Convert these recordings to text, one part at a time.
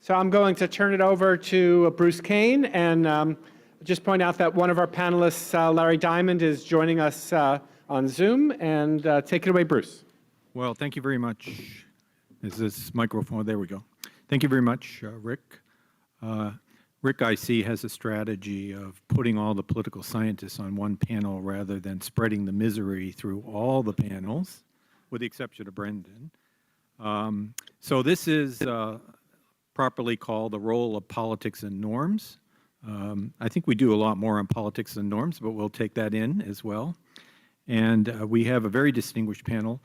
So I'm going to turn it over to Bruce Cain, and just point out that one of our panelists, Larry Diamond, is joining us on Zoom. And take it away, Bruce. Well, thank you very much. Is this microphone? There we go. Thank you very much, Rick. Rick, I see, has a strategy of putting all the political scientists on one panel rather than spreading the misery through all the panels, with the exception of Brendan. So this is properly called the role of politics and norms. I think we do a lot more on politics and norms, but we'll take that in as well. And we have a very distinguished panel.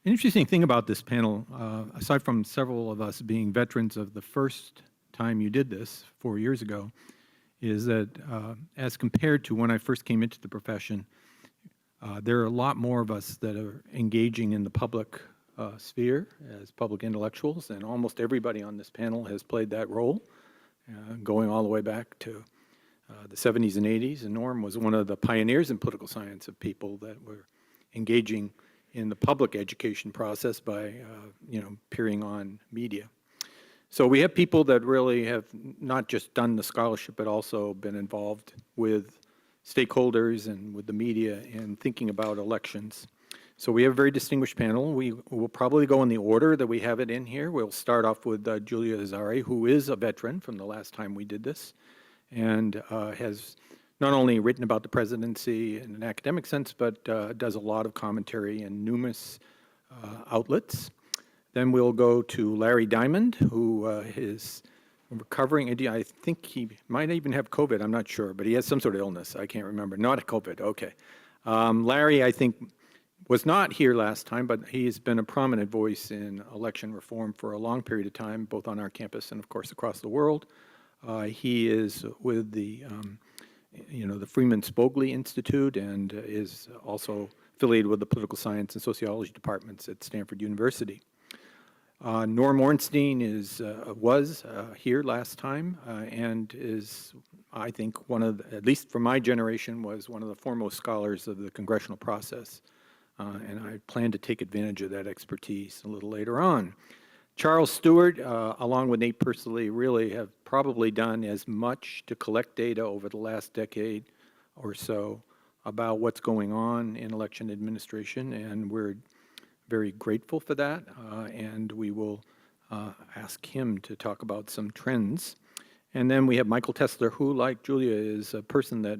An interesting thing about this panel, aside from several of us being veterans of the first time you did this 4 years ago, is that as compared to when I first came into the profession, there are a lot more of us that are engaging in the public sphere as public intellectuals, and almost everybody on this panel has played that role, going all the way back to the 70s and 80s. And Norm was one of the pioneers in political science of people that were engaging in the public education process by, appearing on media. So we have people that really have not just done the scholarship, but also been involved with stakeholders and with the media in thinking about elections. So we have a very distinguished panel. We will probably go in the order that we have it in here. We'll start off with Julia Azari, who is a veteran from the last time we did this, and has not only written about the presidency in an academic sense, but does a lot of commentary in numerous outlets. Then we'll go to Larry Diamond, who is recovering. I think he might even have COVID. I'm not sure, but he has some sort of illness. I can't remember. Not COVID. Okay. Larry, I think, was not here last time, but he's been a prominent voice in election reform for a long period of time, both on our campus and, of course, across the world. He is with the Freeman Spogli Institute, and is also affiliated with the political science and sociology departments at Stanford University. Norm Ornstein was here last time, and is, I think, one of, at least for my generation, was one of the foremost scholars of the congressional process. And I plan to take advantage of that expertise a little later on. Charles Stewart, along with Nate Persily, really have probably done as much to collect data over the last decade or so about what's going on in election administration, and we're very grateful for that, and we will ask him to talk about some trends. And then we have Michael Tesler, who, like Julia, is a person that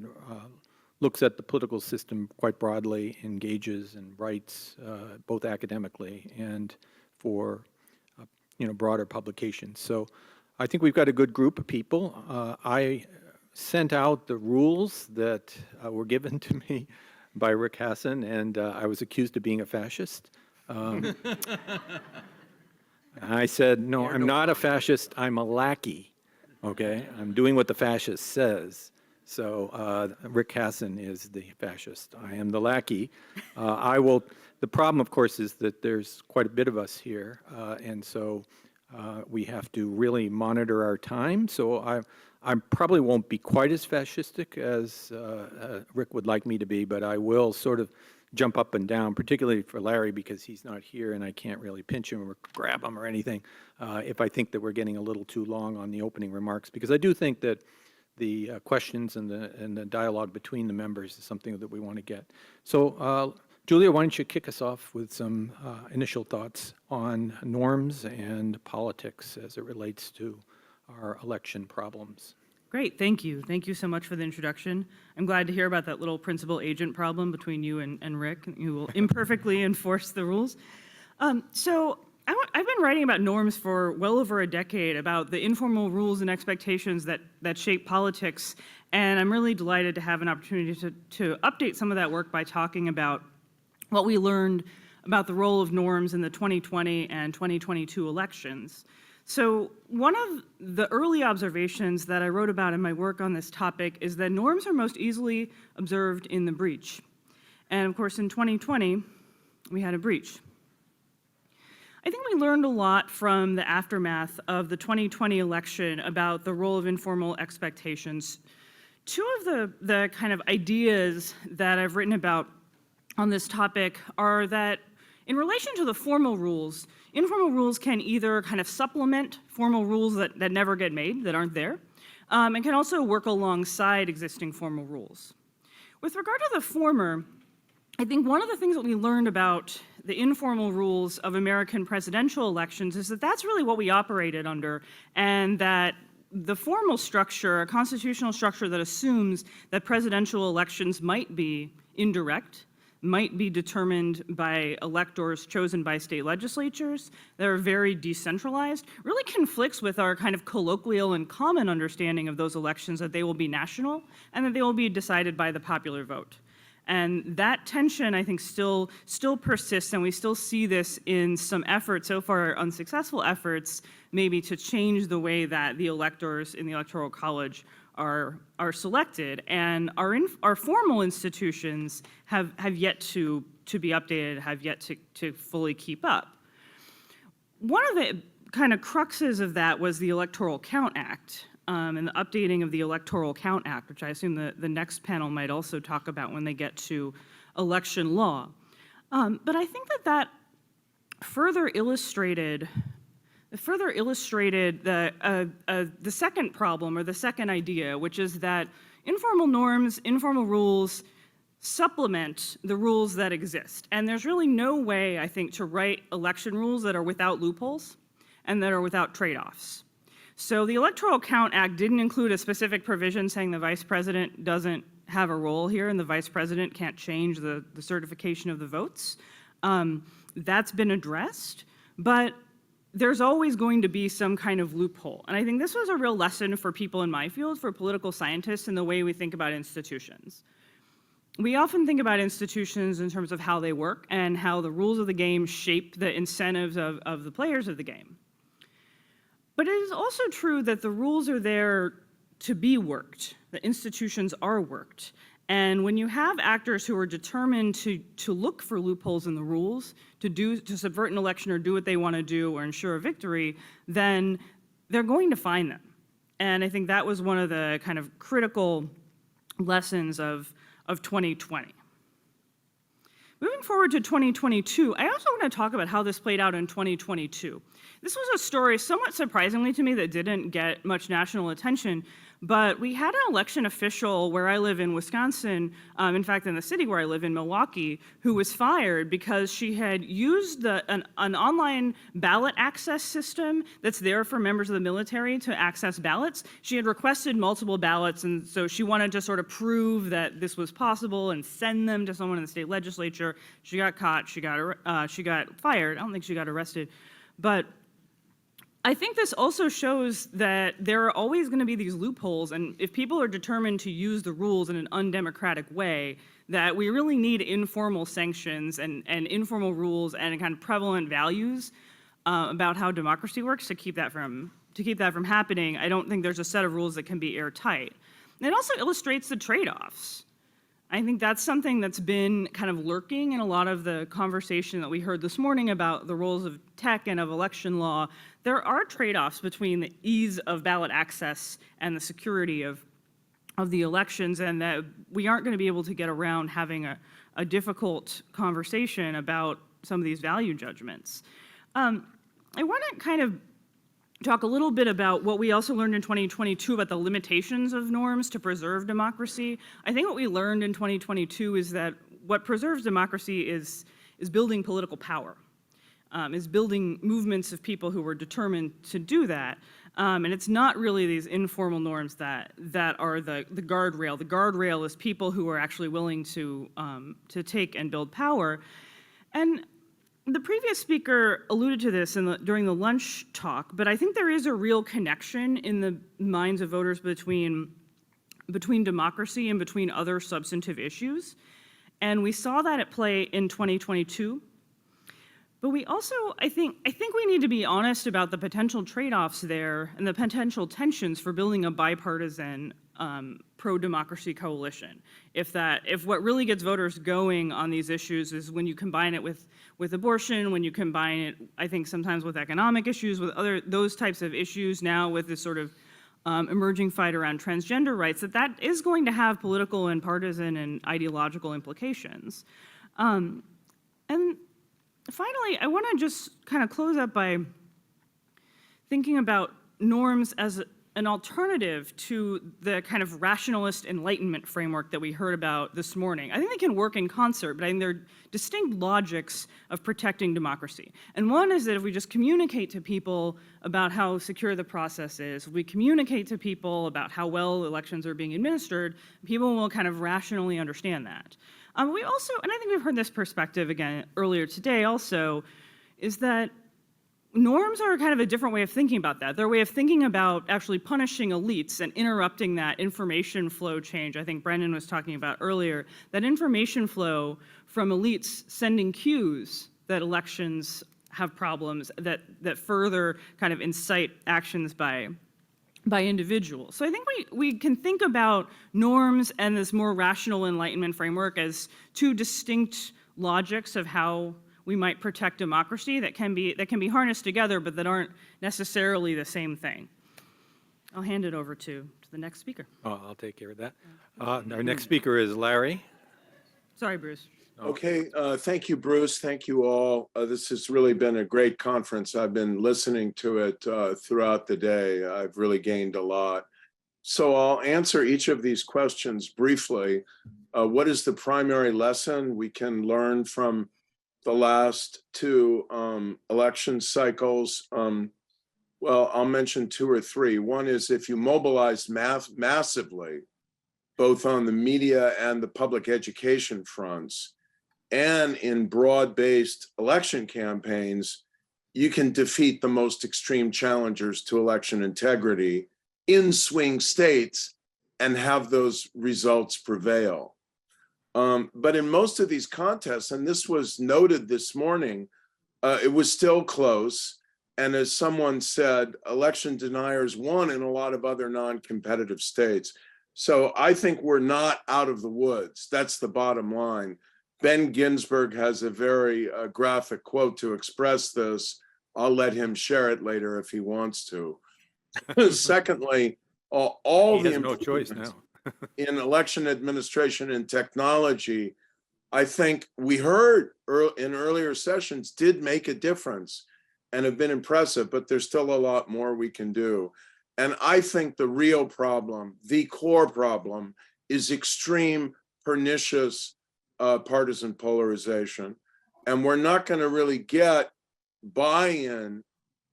looks at the political system quite broadly, engages and writes both academically and for broader publications. So I think we've got a good group of people. I sent out the rules that were given to me by Rick Hassan, and I was accused of being a fascist. I said, no, I'm not a fascist, I'm a lackey, okay? I'm doing what the fascist says. So Rick Hassan is the fascist. I am the lackey. The problem, of course, is that there's quite a bit of us here, and so we have to really monitor our time. So I probably won't be quite as fascistic as Rick would like me to be, but I will sort of jump up and down, particularly for Larry, because he's not here and I can't really pinch him or grab him or anything if I think that we're getting a little too long on the opening remarks, because I do think that the questions and the dialogue between the members is something that we want to get. So Julia, why don't you kick us off with some initial thoughts on norms and politics as it relates to our election problems. Great, thank you. Thank you so much for the introduction. I'm glad to hear about that little principal-agent problem between you and Rick, who will imperfectly enforce the rules. So I've been writing about norms for well over a decade, about the informal rules and expectations that shape politics, and I'm really delighted to have an opportunity to update some of that work by talking about what we learned about the role of norms in the 2020 and 2022 elections. So one of the early observations that I wrote about in my work on this topic is that norms are most easily observed in the breach. And of course, in 2020, we had a breach. I think we learned a lot from the aftermath of the 2020 election about the role of informal expectations. Two of the kind of ideas that I've written about on this topic are that in relation to the formal rules, informal rules can either kind of supplement formal rules that never get made, that aren't there, and can also work alongside existing formal rules. With regard to the former, I think one of the things that we learned about the informal rules of American presidential elections is that that's really what we operated under, and that the formal structure, a constitutional structure that assumes that presidential elections might be indirect, might be determined by electors chosen by state legislatures that are very decentralized, really conflicts with our kind of colloquial and common understanding of those elections, that they will be national and that they will be decided by the popular vote. And that tension, I think, still persists, and we still see this in some efforts, so far unsuccessful efforts, maybe to change the way that the electors in the Electoral College are selected. And our formal institutions have yet to be updated, have yet to fully keep up. One of the kind of cruxes of that was the Electoral Count Act, and the updating of the Electoral Count Act, which I assume the next panel might also talk about when they get to election law. But I think that further illustrated the second problem, or the second idea, which is that informal norms, informal rules supplement the rules that exist. And there's really no way, I think, to write election rules that are without loopholes and that are without trade-offs. So the Electoral Count Act didn't include a specific provision saying the vice president doesn't have a role here and the vice president can't change the certification of the votes. That's been addressed, but there's always going to be some kind of loophole. And I think this was a real lesson for people in my field, for political scientists, in the way we think about institutions. We often think about institutions in terms of how they work and how the rules of the game shape the incentives of the players of the game. But it is also true that the rules are there to be worked. The institutions are worked. And when you have actors who are determined to look for loopholes in the rules, to subvert an election or do what they want to do or ensure a victory, then they're going to find them. And I think that was one of the kind of critical lessons of 2020. Moving forward to 2022, I also want to talk about how this played out in 2022. This was a story, somewhat surprisingly to me, that didn't get much national attention, but we had an election official where I live in Wisconsin, in fact in the city where I live in Milwaukee, who was fired because she had used an online ballot access system that's there for members of the military to access ballots. She had requested multiple ballots, and so she wanted to sort of prove that this was possible and send them to someone in the state legislature. She got caught, she got fired. I don't think she got arrested, but I think this also shows that there are always going to be these loopholes, and if people are determined to use the rules in an undemocratic way, that we really need informal sanctions and informal rules and kind of prevalent values about how democracy works to keep that from happening. I don't think there's a set of rules that can be airtight. And it also illustrates the trade-offs. I think that's something that's been kind of lurking in a lot of the conversation that we heard this morning about the roles of tech and of election law. There are trade-offs between the ease of ballot access and the security of the elections, and that we aren't going to be able to get around having a difficult conversation about some of these value judgments. I want to kind of talk a little bit about what we also learned in 2022 about the limitations of norms to preserve democracy. I think what we learned in 2022 is that what preserves democracy is building political power, is building movements of people who were determined to do that. And it's not really these informal norms that are the guardrail. The guardrail is people who are actually willing to take and build power. And the previous speaker alluded to this during the lunch talk, but I think there is a real connection in the minds of voters between democracy and between other substantive issues. And we saw that at play in 2022. But we also, I think we need to be honest about the potential trade-offs there and the potential tensions for building a bipartisan pro-democracy coalition. If what really gets voters going on these issues is when you combine it with abortion, when you combine it, I think sometimes with economic issues, with those types of issues, now with this sort of emerging fight around transgender rights, that is going to have political and partisan and ideological implications. And finally, I want to just kind of close up by thinking about norms as an alternative to the kind of rationalist enlightenment framework that we heard about this morning. I think they can work in concert, but I think they're distinct logics of protecting democracy. And one is that if we just communicate to people about how secure the process is, if we communicate to people about how well elections are being administered, people will kind of rationally understand that. We also, and I think we've heard this perspective again earlier today also, is that norms are kind of a different way of thinking about that. They're a way of thinking about actually punishing elites and interrupting that information flow change I think Brendan was talking about earlier. That information flow from elites sending cues that elections have problems that further kind of incite actions by individuals. So I think we can think about norms and this more rational enlightenment framework as two distinct logics of how we might protect democracy that can be harnessed together, but that aren't necessarily the same thing. I'll hand it over to the next speaker. Oh, I'll take care of that. Our next speaker is Larry. Sorry, Bruce. Okay, thank you, Bruce. Thank you all. This has really been a great conference. I've been listening to it throughout the day. I've really gained a lot. So I'll answer each of these questions briefly. What is the primary lesson we can learn from the last two election cycles? Well, I'll mention two or three. One is if you mobilize massively, both on the media and the public education fronts, and in broad-based election campaigns, you can defeat the most extreme challengers to election integrity in swing states and have those results prevail. But in most of these contests, and this was noted this morning, it was still close. And as someone said, election deniers won in a lot of other non-competitive states. So I think we're not out of the woods. That's the bottom line. Ben Ginsberg has a very graphic quote to express this. I'll let him share it later if he wants to. Secondly, all He the has no choice now. in election administration and technology, I think we heard in earlier sessions did make a difference and have been impressive, but there's still a lot more we can do. And I think the real problem, the core problem, is extreme, pernicious partisan polarization. And we're not going to really get buy-in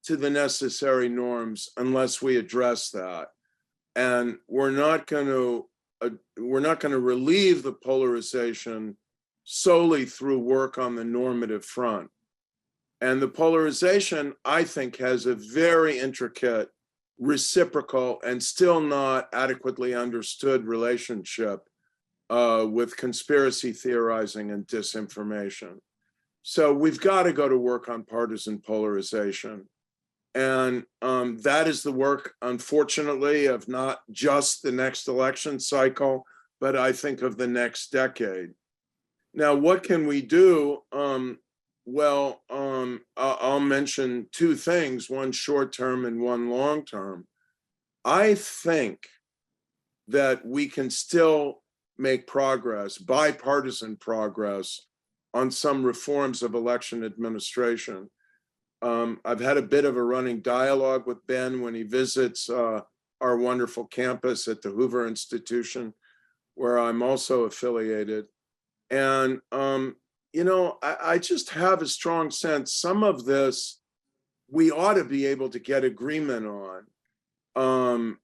to the necessary norms unless we address that. And we're not going to relieve the polarization solely through work on the normative front. And the polarization, I think, has a very intricate, reciprocal, and still not adequately understood relationship with conspiracy theorizing and disinformation. So we've got to go to work on partisan polarization. And that is the work, unfortunately, of not just the next election cycle, but I think of the next decade. Now, what can we do? I'll mention two things, one short-term and one long-term. I think that we can still make progress, bipartisan progress, on some reforms of election administration. I've had a bit of a running dialogue with Ben when he visits our wonderful campus at the Hoover Institution, where I'm also affiliated. And, I just have a strong sense some of this we ought to be able to get agreement on.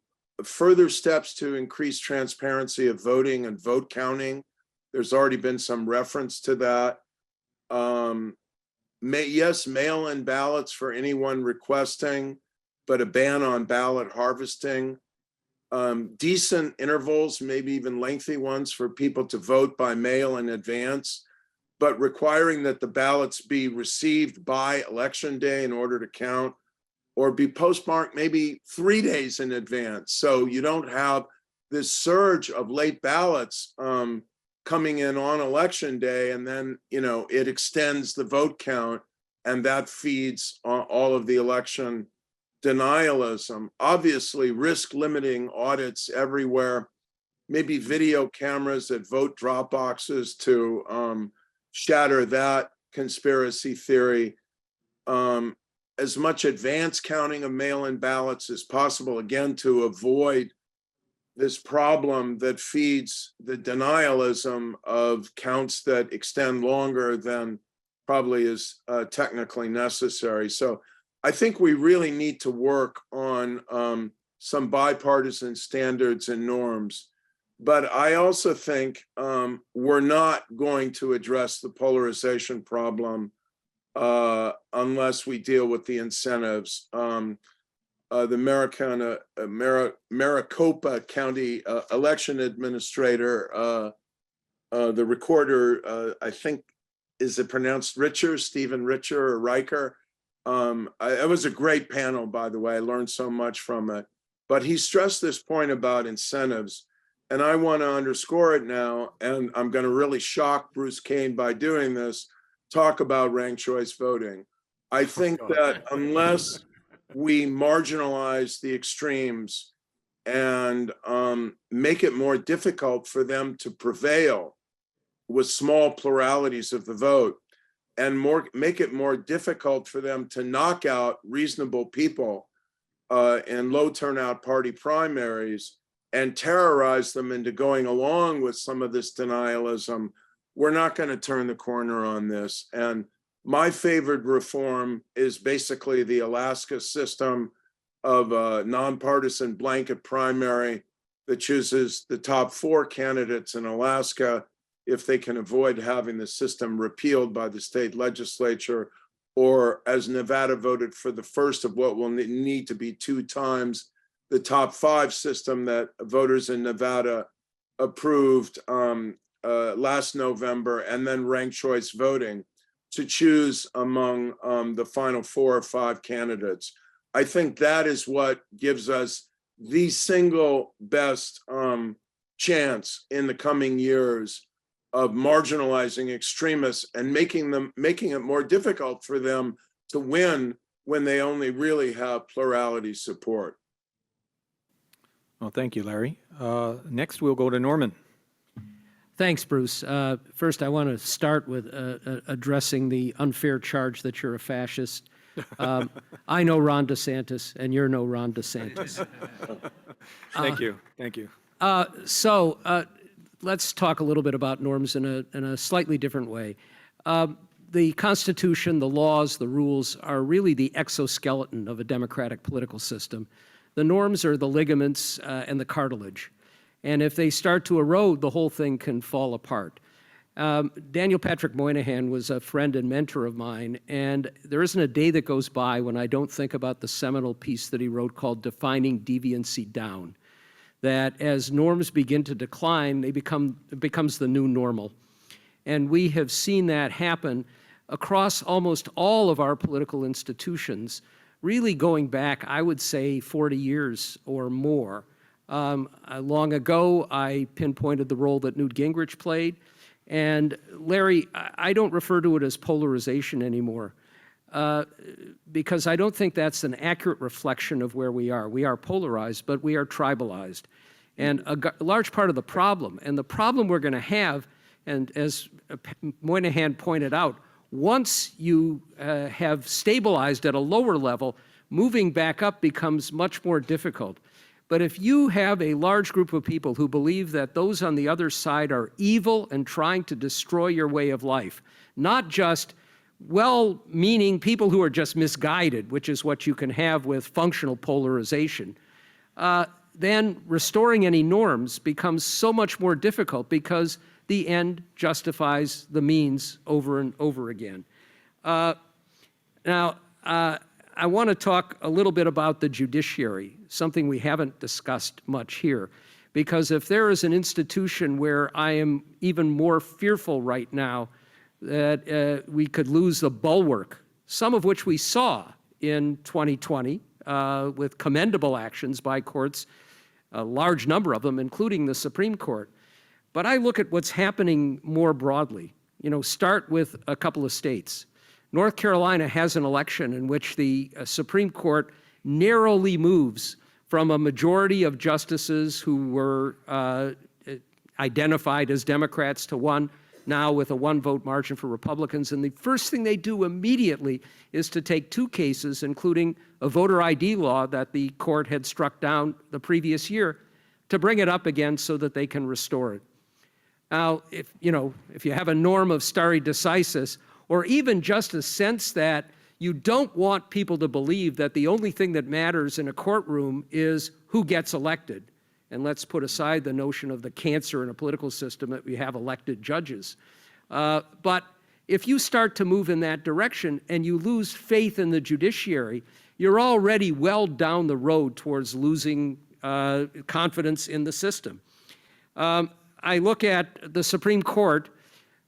Further steps to increase transparency of voting and vote counting. There's already been some reference to that. Yes, mail-in ballots for anyone requesting, but a ban on ballot harvesting. Decent intervals, maybe even lengthy ones, for people to vote by mail in advance, but requiring that the ballots be received by election day in order to count, or be postmarked maybe 3 days in advance. So you don't have this surge of late ballots coming in on election day, and then it extends the vote count, and that feeds all of the election denialism. Obviously, risk limiting audits everywhere, maybe video cameras at vote drop boxes to shatter that conspiracy theory, as much advance counting of mail-in ballots as possible, again, to avoid this problem that feeds the denialism of counts that extend longer than probably is technically necessary. So I think we really need to work on some bipartisan standards and norms. But I also think we're not going to address the polarization problem unless we deal with the incentives. The Maricopa County election administrator, the recorder, I think, is it pronounced Richer, Stephen Richer or Riker? It was a great panel, by the way. I learned so much from it. But he stressed this point about incentives. And I want to underscore it now, and I'm going to really shock Bruce Cain by doing this, talk about ranked choice voting. I think that unless we marginalize the extremes and make it more difficult for them to prevail with small pluralities of the vote, and make it more difficult for them to knock out reasonable people in low turnout party primaries and terrorize them into going along with some of this denialism, we're not going to turn the corner on this. And my favorite reform is basically the Alaska system of a nonpartisan blanket primary that chooses the top 4 candidates in Alaska if they can avoid having the system repealed by the state legislature, or as Nevada voted for the first of what will need to be 2 times the top 5 system that voters in Nevada approved last November, and then ranked choice voting to choose among the final 4 or 5 candidates. I think that is what gives us the single best chance in the coming years of marginalizing extremists and making it more difficult for them to win when they only really have plurality support. Well, thank you, Larry. Next, we'll go to Norman. Thanks, Bruce. First, I want to start with addressing the unfair charge that you're a fascist. I know Ron DeSantis, and you're no Ron DeSantis. Thank you. Thank you. Let's talk a little bit about norms in a slightly different way. The Constitution, the laws, the rules are really the exoskeleton of a democratic political system. The norms are the ligaments and the cartilage. And if they start to erode, the whole thing can fall apart. Daniel Patrick Moynihan was a friend and mentor of mine, and there isn't a day that goes by when I don't think about the seminal piece that he wrote called Defining Deviancy Down, that as norms begin to decline, it becomes the new normal. And we have seen that happen across almost all of our political institutions, really going back, I would say, 40 years or more. Long ago, I pinpointed the role that Newt Gingrich played. And Larry, I don't refer to it as polarization anymore because I don't think that's an accurate reflection of where we are. We are polarized, but we are tribalized. And a large part of the problem, and the problem we're going to have, and as Moynihan pointed out, once you have stabilized at a lower level, moving back up becomes much more difficult. But if you have a large group of people who believe that those on the other side are evil and trying to destroy your way of life, not just well-meaning people who are just misguided, which is what you can have with functional polarization, then restoring any norms becomes so much more difficult because the end justifies the means over and over again. Now, I want to talk a little bit about the judiciary, something we haven't discussed much here, because if there is an institution where I am even more fearful right now that we could lose the bulwark, some of which we saw in 2020 with commendable actions by courts, a large number of them, including the Supreme Court. But I look at what's happening more broadly. Start with a couple of states. North Carolina has an election in which the Supreme Court narrowly moves from a majority of justices who were identified as Democrats to one now with a 1-vote margin for Republicans. And the first thing they do immediately is to take 2 cases, including a voter ID law that the court had struck down the previous year, to bring it up again so that they can restore it. Now, if you have a norm of stare decisis, or even just a sense that you don't want people to believe that the only thing that matters in a courtroom is who gets elected. And let's put aside the notion of the cancer in a political system that we have elected judges. But if you start to move in that direction and you lose faith in the judiciary, you're already well down the road towards losing confidence in the system. I look at the Supreme Court,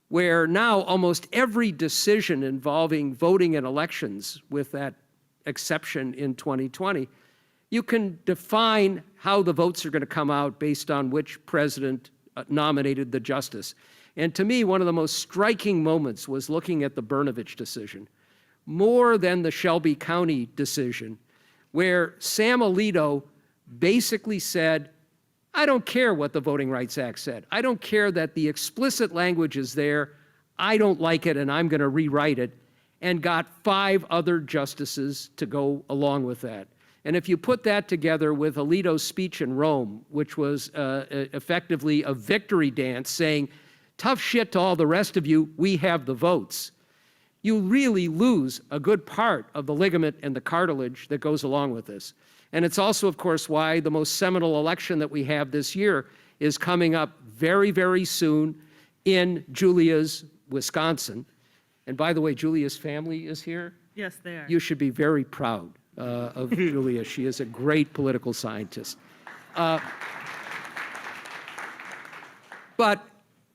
where now almost every decision involving voting in elections, with that exception in 2020, you can define how the votes are going to come out based on which president nominated the justice. And to me, one of the most striking moments was looking at the Brnovich decision, more than the Shelby County decision, where Sam Alito basically said, I don't care what the Voting Rights Act said. I don't care that the explicit language is there. I don't like it, and I'm going to rewrite it, and got 5 other justices to go along with that. And if you put that together with Alito's speech in Rome, which was effectively a victory dance saying, tough shit to all the rest of you, we have the votes, you really lose a good part of the ligament and the cartilage that goes along with this. And it's also, of course, why the most seminal election that we have this year is coming up very, very soon in Julia's Wisconsin. And by the way, Julia's family is here. Yes, they are. You should be very proud of Julia. She is a great political scientist. But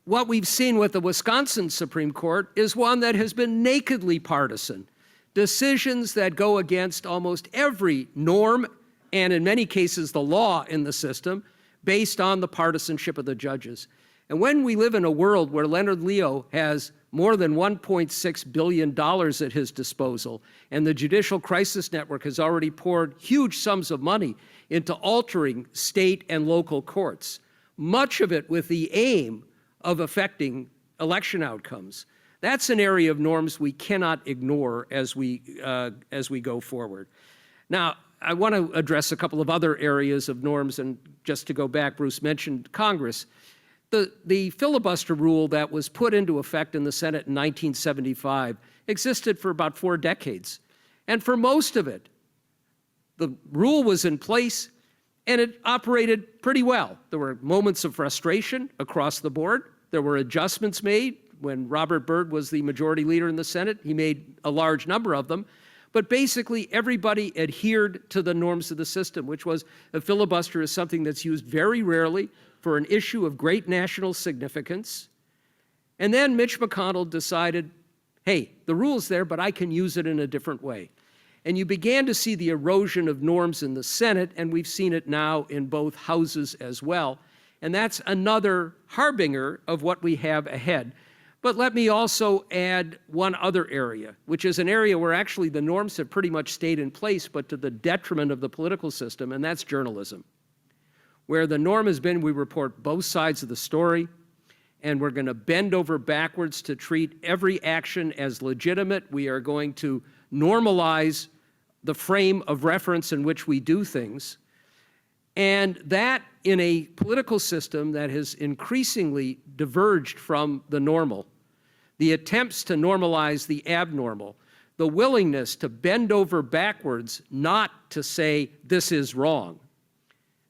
what we've seen with the Wisconsin Supreme Court is one that has been nakedly partisan. Decisions that go against almost every norm, and in many cases the law in the system, based on the partisanship of the judges. And when we live in a world where Leonard Leo has more than $1.6 billion at his disposal, and the Judicial Crisis Network has already poured huge sums of money into altering state and local courts, much of it with the aim of affecting election outcomes. That's an area of norms we cannot ignore as we go forward. Now, I want to address a couple of other areas of norms, and just to go back, Bruce mentioned Congress. The filibuster rule that was put into effect in the Senate in 1975 existed for about 4 decades. And for most of it, the rule was in place and it operated pretty well. There were moments of frustration across the board. There were adjustments made. When Robert Byrd was the majority leader in the Senate, he made a large number of them. But basically, everybody adhered to the norms of the system, which was a filibuster is something that's used very rarely for an issue of great national significance. And then Mitch McConnell decided, hey, the rule's there, but I can use it in a different way. And you began to see the erosion of norms in the Senate, and we've seen it now in both houses as well. And that's another harbinger of what we have ahead. But let me also add one other area, which is an area where actually the norms have pretty much stayed in place, but to the detriment of the political system, and that's journalism, where the norm has been we report both sides of the story, and we're going to bend over backwards to treat every action as legitimate. We are going to normalize the frame of reference in which we do things. And that, in a political system that has increasingly diverged from the normal, the attempts to normalize the abnormal, the willingness to bend over backwards not to say this is wrong,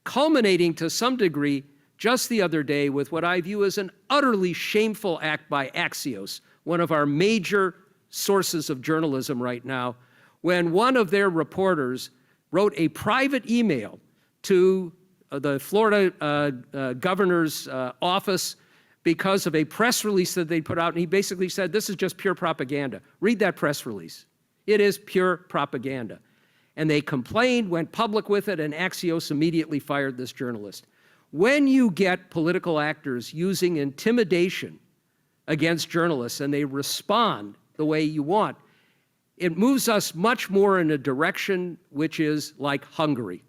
culminating to some degree just the other day with what I view as an utterly shameful act by Axios, one of our major sources of journalism right now, when one of their reporters wrote a private email to the Florida governor's office because of a press release that they put out, and he basically said, this is just pure propaganda. Read that press release. It is pure propaganda. And they complained, went public with it, and Axios immediately fired this journalist. When you get political actors using intimidation against journalists and they respond the way you want, it moves us much more in a direction which is like Hungary.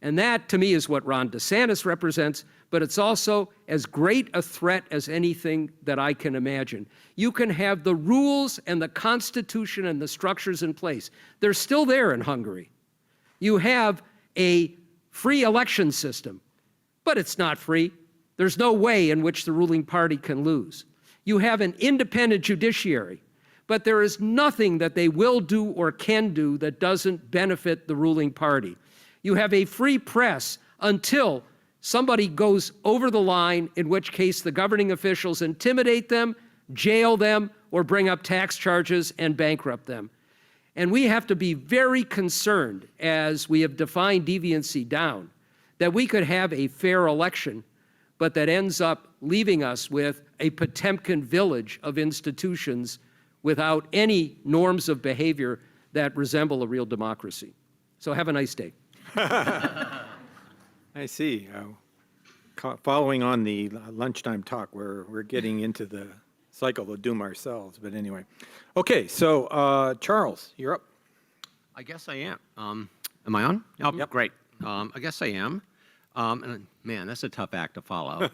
And that, to me, is what Ron DeSantis represents, but it's also as great a threat as anything that I can imagine. You can have the rules and the Constitution and the structures in place. They're still there in Hungary. You have a free election system, but it's not free. There's no way in which the ruling party can lose. You have an independent judiciary, but there is nothing that they will do or can do that doesn't benefit the ruling party. You have a free press until somebody goes over the line, in which case the governing officials intimidate them, jail them, or bring up tax charges and bankrupt them. And we have to be very concerned, as we have defined deviancy down, that we could have a fair election, but that ends up leaving us with a Potemkin village of institutions without any norms of behavior that resemble a real democracy. So have a nice day. I see. Following on the lunchtime talk, we're getting into the cycle of doom ourselves. But anyway, okay. So Charles, you're up. I guess I am. Am I on? Oh, Yep. Great. I guess I am. And man, that's a tough act to follow.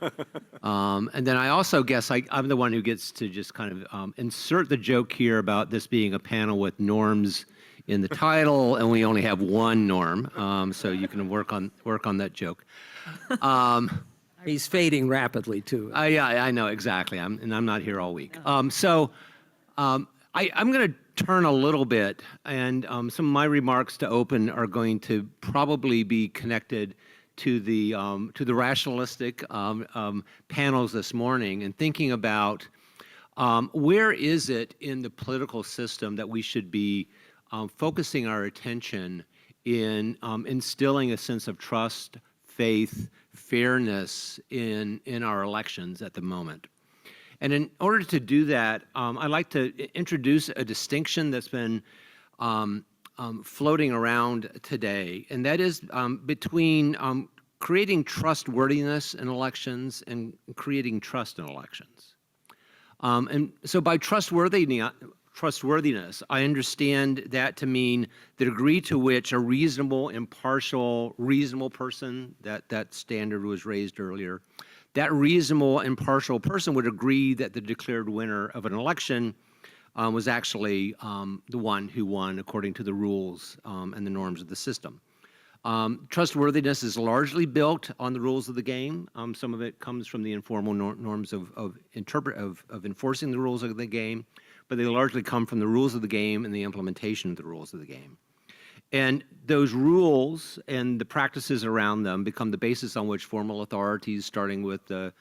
And then I also guess I'm the one who gets to just kind of insert the joke here about this being a panel with norms in the title, and we only have one norm. So you can work on that joke. He's fading rapidly, too. Yeah, I know, exactly. I'm not here all week. I'm going to turn a little bit, and some of my remarks to open are going to probably be connected to the rationalistic panels this morning, and thinking about where is it in the political system that we should be focusing our attention in instilling a sense of trust, faith, fairness in our elections at the moment. And in order to do that, I'd like to introduce a distinction that's been floating around today, and that is between creating trustworthiness in elections and creating trust in elections. And so by trustworthiness, I understand that to mean the degree to which a reasonable, impartial, reasonable person, that standard was raised earlier, that reasonable, impartial person would agree that the declared winner of an election was actually the one who won according to the rules and the norms of the system. Trustworthiness is largely built on the rules of the game. Some of it comes from the informal norms of enforcing the rules of the game, but they largely come from the rules of the game and the implementation of the rules of the game. And those rules and the practices around them become the basis on which formal authorities, starting with the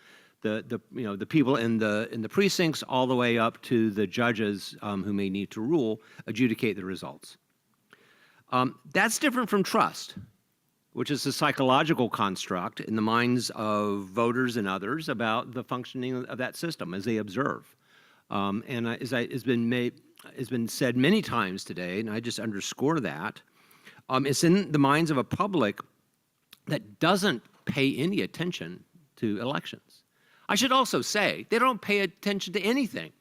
people in the precincts, all the way up to the judges who may need to rule, adjudicate the results. That's different from trust, which is a psychological construct in the minds of voters and others about the functioning of that system as they observe. And as has been said many times today, and I just underscore that, it's in the minds of a public that doesn't pay any attention to elections. I should also say they don't pay attention to anything.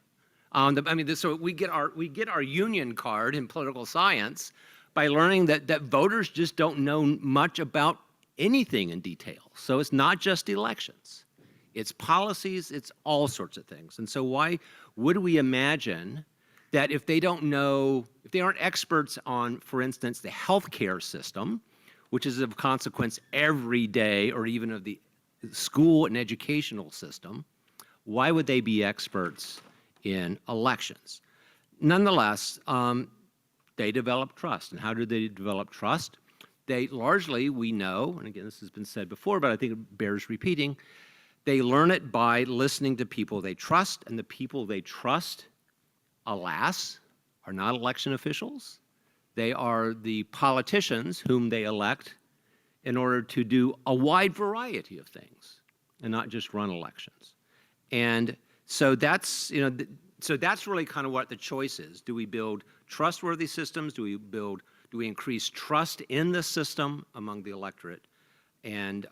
So we get our union card in political science by learning that voters just don't know much about anything in detail. So it's not just elections. It's policies, it's all sorts of things. And so why would we imagine that if they don't know, if they aren't experts on, for instance, the healthcare system, which is of consequence every day, or even of the school and educational system, why would they be experts in elections? Nonetheless, they develop trust. And how do they develop trust? They largely, we know, and again, this has been said before, but I think it bears repeating, they learn it by listening to people they trust, and the people they trust, alas, are not election officials. They are the politicians whom they elect in order to do a wide variety of things and not just run elections. And so that's, so that's really kind of what the choice is. Do we build trustworthy systems? Do we increase trust in the system among the electorate? And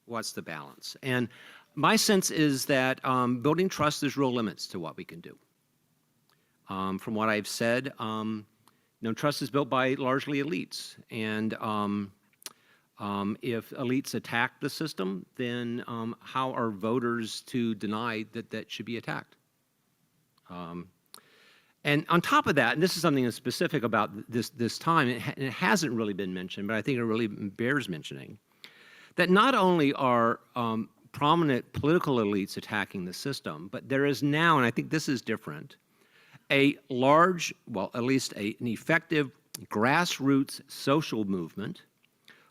what's the balance? And my sense is that building trust, there's real limits to what we can do. From what I've said, trust is built by largely elites. And If elites attack the system, then how are voters to deny that that should be attacked? And on top of that, and this is something that's specific about this time, and it hasn't really been mentioned, but I think it really bears mentioning, that not only are prominent political elites attacking the system, but there is now, and I think this is different, a large, well, at least an effective grassroots social movement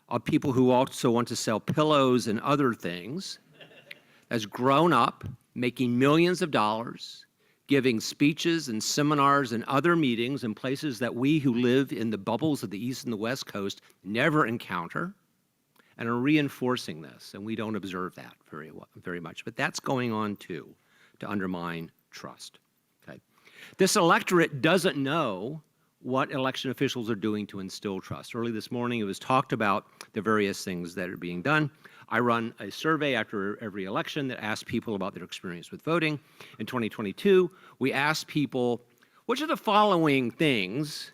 of people who also want to sell pillows and other things has grown up, making millions of dollars, giving speeches and seminars and other meetings in places that we who live in the bubbles of the East and the West Coast never encounter, and are reinforcing this, and we don't observe that very much. But that's going on too, to undermine trust. Okay, this electorate doesn't know what election officials are doing to instill trust. Early this morning, it was talked about the various things that are being done. I run a survey after every election that asks people about their experience with voting. In 2022, we asked people, which of the following things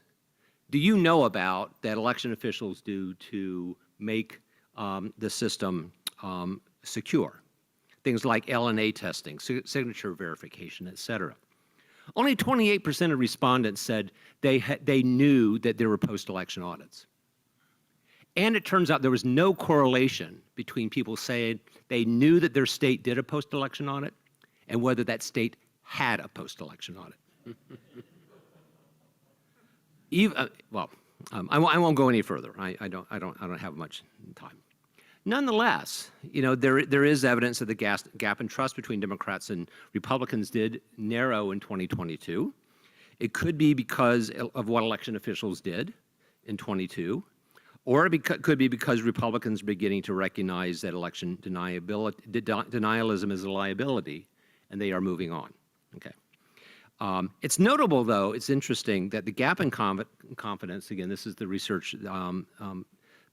do you know about that election officials do to make the system secure? Things like LNA testing, signature verification, et cetera. Only 28% of respondents said they knew that there were post-election audits. And it turns out there was no correlation between people saying they knew that their state did a post-election audit and whether that state had a post-election audit. I won't go any further. I don't have much time. Nonetheless, you know, there is evidence that the gap in trust between Democrats and Republicans did narrow in 2022. It could be because of what election officials did in 22, or it could be because Republicans are beginning to recognize that election denialism is a liability, and they are moving on. Okay. It's notable, though, it's interesting that the gap in confidence, again, this is the research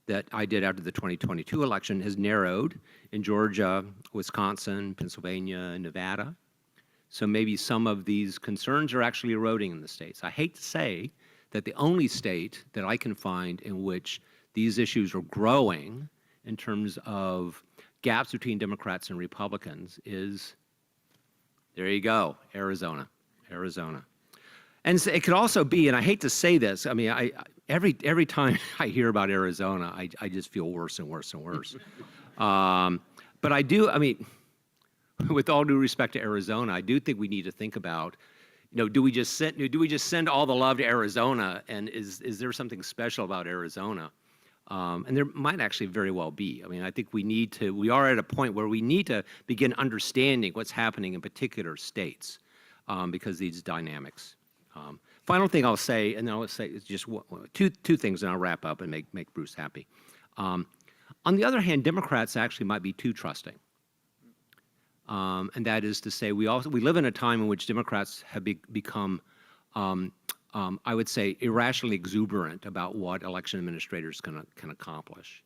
that I did after the 2022 election, has narrowed in Georgia, Wisconsin, Pennsylvania, and Nevada. So maybe some of these concerns are actually eroding in the states. I hate to say that the only state that I can find in which these issues are growing in terms of gaps between Democrats and Republicans is, there you go, Arizona. And so it could also be, and I hate to say this, I mean, every time I hear about Arizona, I just feel worse and worse and worse. But I do, I mean, with all due respect to Arizona, I do think we need to think about, you know, do we just send all the love to Arizona, and is there something special about Arizona? And there might actually very well be. I mean, I think we are at a point where we need to begin understanding what's happening in particular states because of these dynamics. Final thing I'll say, and then I'll say it's just two things, and I'll wrap up and make Bruce happy. On the other hand, Democrats actually might be too trusting. And that is to say, we live in a time in which Democrats have become, I would say, irrationally exuberant about what election administrators can accomplish.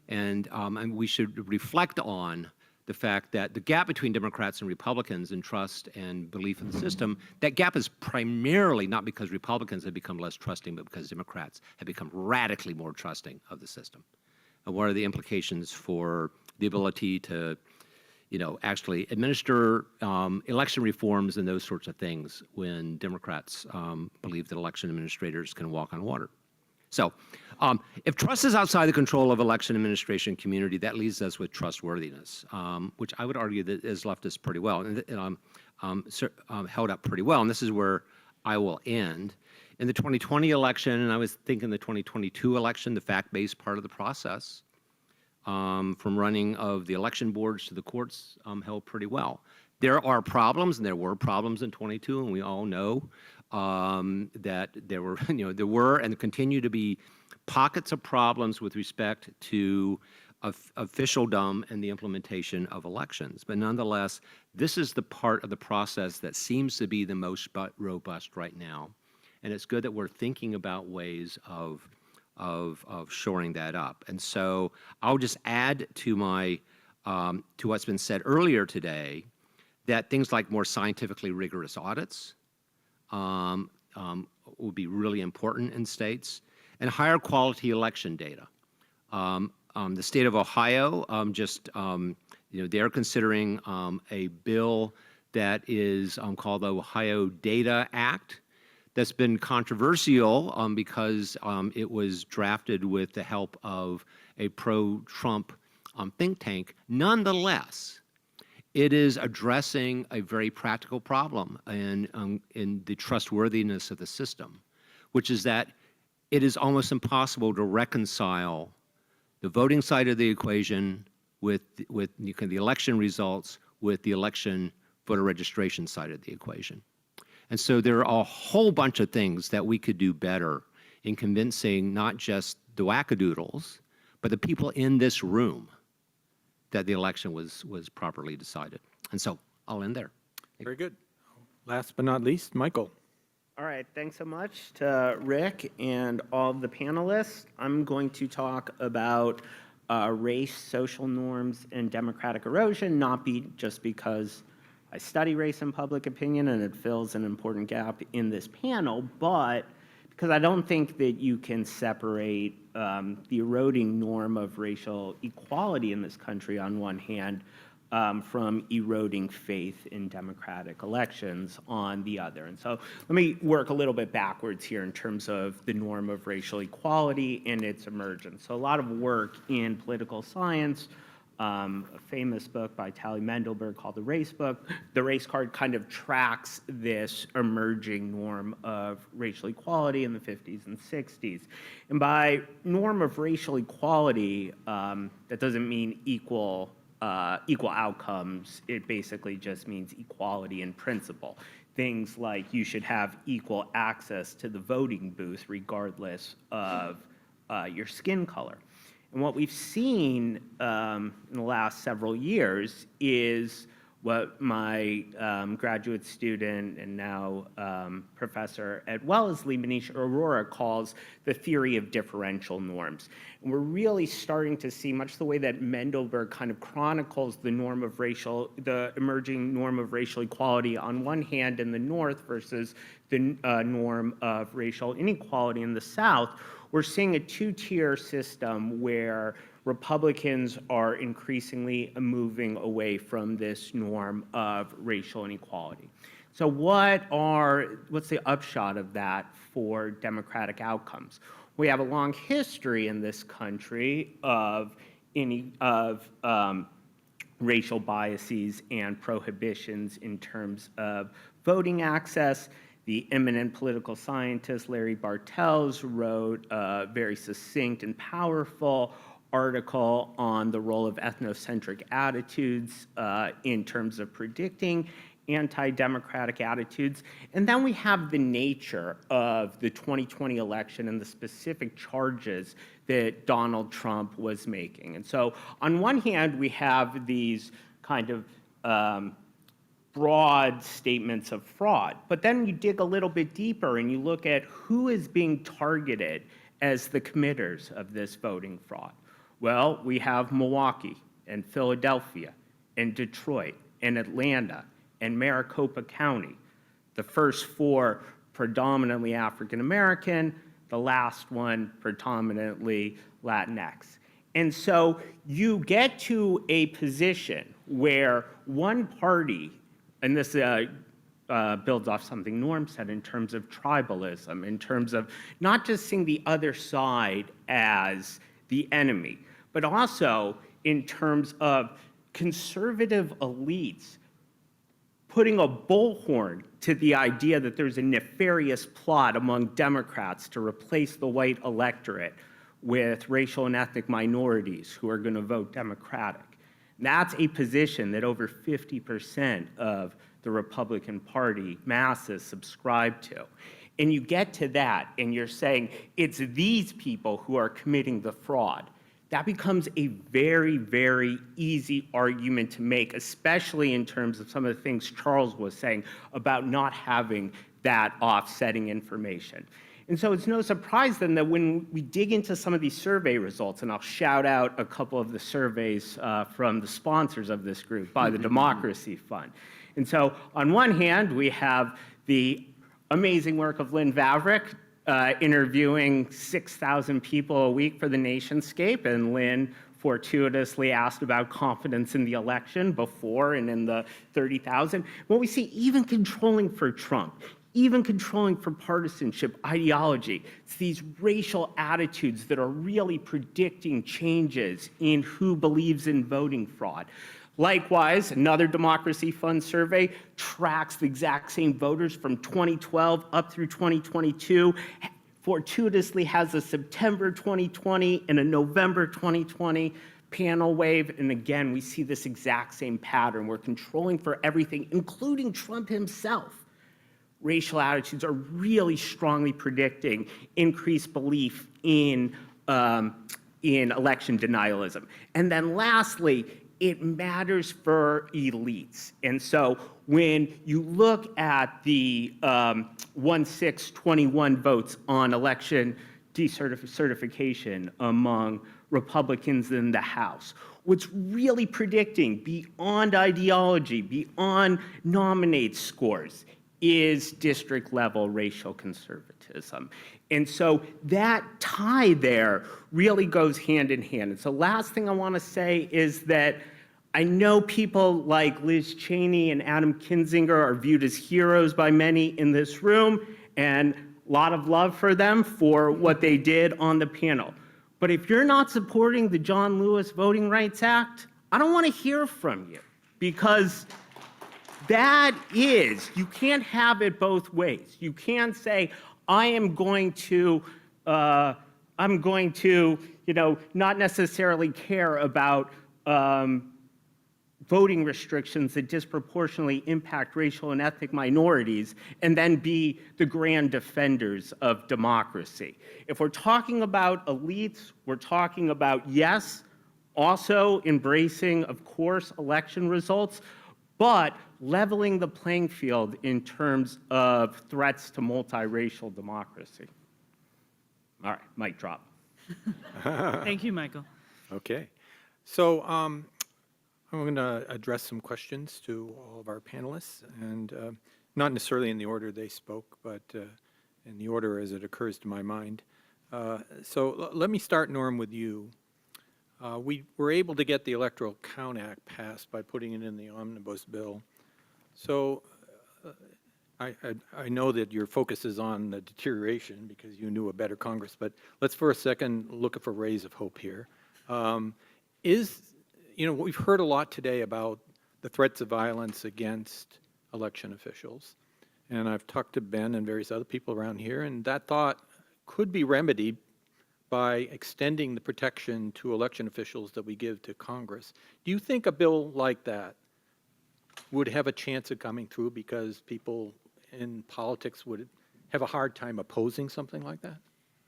And we should reflect on the fact that the gap between Democrats and Republicans in trust and belief in the system, that gap is primarily not because Republicans have become less trusting, but because Democrats have become radically more trusting of the system. And what are the implications for the ability to, you know, actually administer election reforms and those sorts of things when Democrats believe that election administrators can walk on water? So if trust is outside the control of election administration community, that leaves us with trustworthiness, which I would argue that has left us pretty well, and held up pretty well. And this is where I will end. In the 2020 election, and I was thinking the 2022 election, the fact-based part of the process, from running of the election boards to the courts, held pretty well. There are problems, and there were problems in 22, and we all know that there were, there were and continue to be pockets of problems with respect to officialdom and the implementation of elections. But nonetheless, this is the part of the process that seems to be the most robust right now, and it's good that we're thinking about ways of shoring that up. And so I'll just add to my to what's been said earlier today, that things like more scientifically rigorous audits will be really important in states, and higher quality election data. the state of Ohio they're considering a bill that is called the Ohio Data Act. That's been controversial because it was drafted with the help of a pro-Trump think tank. Nonetheless, it is addressing a very practical problem in the trustworthiness of the system, which is that it is almost impossible to reconcile the voting side of the equation with the election results with the election voter registration side of the equation. And so there are a whole bunch of things that we could do better in convincing not just the wackadoodles, but the people in this room that the election was properly decided. And so I'll end there. Very good. Last but not least, Michael. All right, thanks so much to Rick and all of the panelists. I'm going to talk about race, social norms, and democratic erosion, not just because I study race and public opinion and it fills an important gap in this panel, but because I don't think that you can separate the eroding norm of racial equality in this country on one hand from eroding faith in democratic elections on the other. And so let me work a little bit backwards here in terms of the norm of racial equality and its emergence. So a lot of work in political science, a famous book by Tally Mendelberg called The Race Book. The Race Card kind of tracks this emerging norm of racial equality in the 50s and 60s. And by norm of racial equality, that doesn't mean equal outcomes. It basically just means equality in principle. Things like you should have equal access to the voting booth regardless of your skin color. And what we've seen in the last several years is what my graduate student and now professor at Wellesley, Manisha Arora, calls the theory of differential norms. And we're really starting to see, much the way that Mendelberg kind of chronicles the emerging norm of racial equality on one hand in the North versus the norm of racial inequality in the South. We're seeing a two-tier system where Republicans are increasingly moving away from this norm of racial inequality. So what's the upshot of that for democratic outcomes? We have a long history in this country of racial biases and prohibitions in terms of voting access. The eminent political scientist Larry Bartels wrote a very succinct and powerful article on the role of ethnocentric attitudes in terms of predicting anti-democratic attitudes. And then we have the nature of the 2020 election and the specific charges that Donald Trump was making. And so on one hand, we have these kind of broad statements of fraud. But then you dig a little bit deeper and you look at who is being targeted as the committers of this voting fraud. Well, we have Milwaukee and Philadelphia and Detroit and Atlanta and Maricopa County. The first four predominantly African American, the last one predominantly Latinx. And so you get to a position where one party, and this builds off something Norm said in terms of tribalism, in terms of not just seeing the other side as the enemy, but also in terms of conservative elites putting a bullhorn to the idea that there's a nefarious plot among Democrats to replace the white electorate with racial and ethnic minorities who are going to vote Democratic. That's a position that over 50% of the Republican Party masses subscribe to. And you get to that and you're saying it's these people who are committing the fraud. That becomes a very, very easy argument to make, especially in terms of some of the things Charles was saying about not having that offsetting information. And so it's no surprise then that when we dig into some of these survey results, and I'll shout out a couple of the surveys from the sponsors of this group by the Democracy Fund. And so on one hand, we have the amazing work of Lynn Vavreck interviewing 6,000 people a week for the Nationscape, and Lynn fortuitously asked about confidence in the election before and in the 30,000. What we see, even controlling for Trump, even controlling for partisanship, ideology, it's these racial attitudes that are really predicting changes in who believes in voting fraud. Likewise, another Democracy Fund survey tracks the exact same voters from 2012 up through 2022, fortuitously has a September 2020 and a November 2020 panel wave. And again, we see this exact same pattern. We're controlling for everything, including Trump himself. Racial attitudes are really strongly predicting increased belief in election denialism. And then lastly, it matters for elites. And so when you look at the 1-6-21 votes on election decertification among Republicans in the House, what's really predicting beyond ideology, beyond nominate scores, is district-level racial conservatism. And so that tie there really goes hand in hand. And so last thing I want to say is that I know people like Liz Cheney and Adam Kinzinger are viewed as heroes by many in this room, and a lot of love for them for what they did on the panel. But if you're not supporting the John Lewis Voting Rights Act, I don't want to hear from you, because that is, you can't have it both ways. You can't say, I'm going to, not necessarily care about voting restrictions that disproportionately impact racial and ethnic minorities, and then be the grand defenders of democracy. If we're talking about elites, we're talking about, yes, also embracing, of course, election results, but leveling the playing field in terms of threats to multiracial democracy. All right, mic drop. Thank you, Michael. Okay. So I'm going to address some questions to all of our panelists, and not necessarily in the order they spoke, but in the order as it occurs to my mind. So let me start, Norm, with you. We were able to get the Electoral Count Act passed by putting it in the omnibus bill. So I know that your focus is on the deterioration because you knew a better Congress, but let's for a second look for rays of hope here. We've heard a lot today about the threats of violence against election officials, and I've talked to Ben and various other people around here, and that thought could be remedied by extending the protection to election officials that we give to Congress. Do you think a bill like that would have a chance of coming through because people in politics would have a hard time opposing something like that?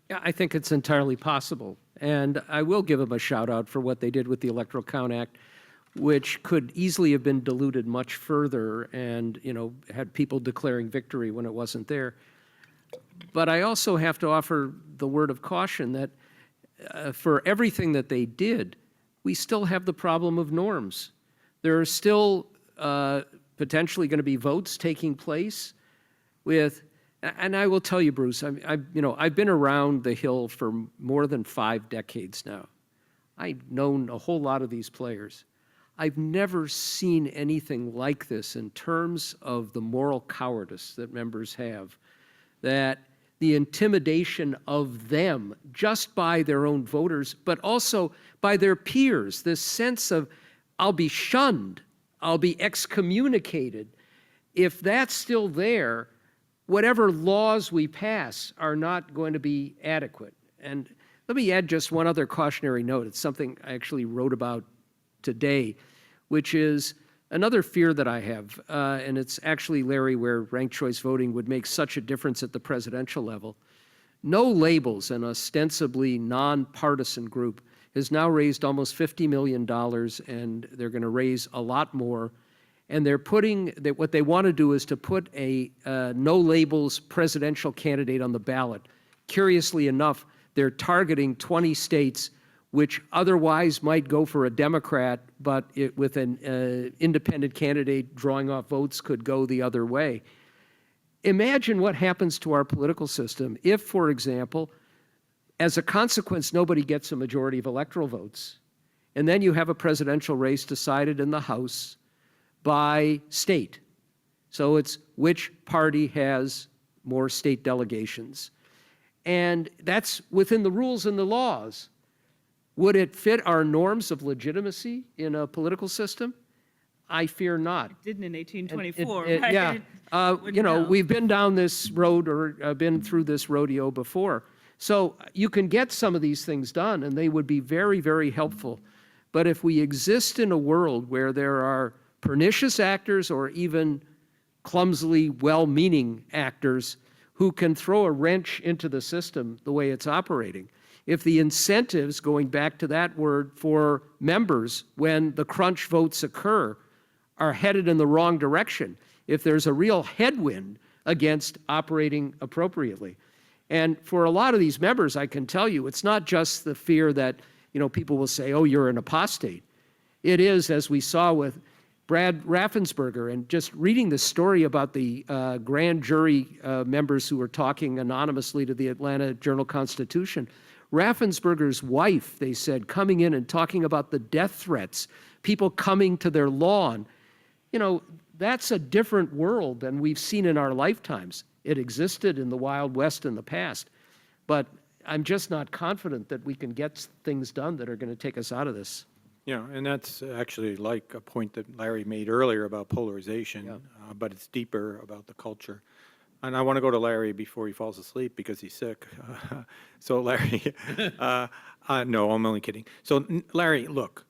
Yeah, I think it's entirely possible. And I will give them a shout out for what they did with the Electoral Count Act, which could easily have been diluted much further and, had people declaring victory when it wasn't there. But I also have to offer the word of caution that for everything that they did, we still have the problem of norms. There are still potentially going to be votes taking place with, and I will tell you, Bruce, I've been around the Hill for more than 5 decades now. I've known a whole lot of these players. I've never seen anything like this in terms of the moral cowardice that members have, that the intimidation of them just by their own voters, but also by their peers, this sense of, I'll be shunned, I'll be excommunicated. If that's still there, whatever laws we pass are not going to be adequate. And let me add just one other cautionary note. It's something I actually wrote about today, which is another fear that I have, and it's actually, Larry, where ranked choice voting would make such a difference at the presidential level. No Labels, an ostensibly nonpartisan group, has now raised almost $50 million, and they're going to raise a lot more. And they're what they want to do is to put a no labels presidential candidate on the ballot. Curiously enough, they're targeting 20 states which otherwise might go for a Democrat, but with an independent candidate drawing off votes could go the other way. imagine what happens to our political system if, for example, as a consequence, nobody gets a majority of electoral votes, and then you have a presidential race decided in the House by state. So it's which party has more state delegations. And that's within the rules and the laws. Would it fit our norms of legitimacy in a political system? I fear not. Didn't in 1824, It- right? yeah. Wouldn't You know, know. we've been down this road or been through this rodeo before. So you can get some of these things done, and they would be very, very helpful. But if we exist in a world where there are pernicious actors or even clumsily well-meaning actors who can throw a wrench into the system the way it's operating, if the incentives, going back to that word, for members when the crunch votes occur are headed in the wrong direction, if there's a real headwind against operating appropriately. And for a lot of these members, I can tell you, it's not just the fear that, you know, people will say, oh, you're an apostate. It is, as we saw with Brad Raffensperger, and just reading the story about the grand jury members who were talking anonymously to the Atlanta Journal-Constitution. Raffensperger's wife, they said, coming in and talking about the death threats, people coming to their lawn. You know, that's a different world than we've seen in our lifetimes. It existed in the Wild West in the past, but I'm just not confident that we can get things done that are going to take us out of this. Yeah, and that's actually like a point that Larry made earlier about polarization, but it's deeper about the culture. And I want to go to Larry before he falls asleep because he's sick. So Larry, no, I'm only kidding. So Larry, look,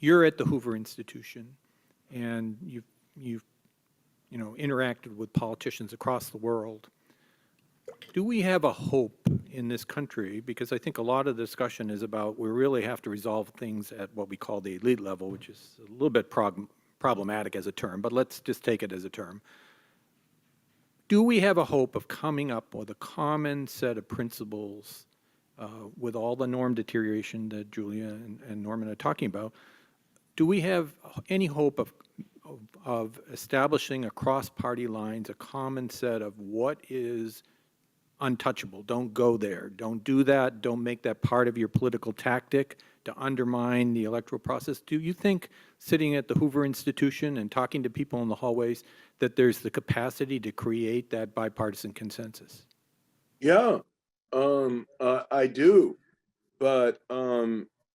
you're at the Hoover Institution, and you've interacted with politicians across the world. Do we have a hope in this country? Because I think a lot of the discussion is about we really have to resolve things at what we call the elite level, which is a little bit problematic as a term, but let's just take it as a term. Do we have a hope of coming up with a common set of principles with all the norm deterioration that Julia and Norman are talking about? Do we have any hope of establishing across party lines a common set of what is untouchable? Don't go there. Don't do that. Don't make that part of your political tactic to undermine the electoral process. Do you think, sitting at the Hoover Institution and talking to people in the hallways, that there's the capacity to create that bipartisan consensus? Yeah, I do, but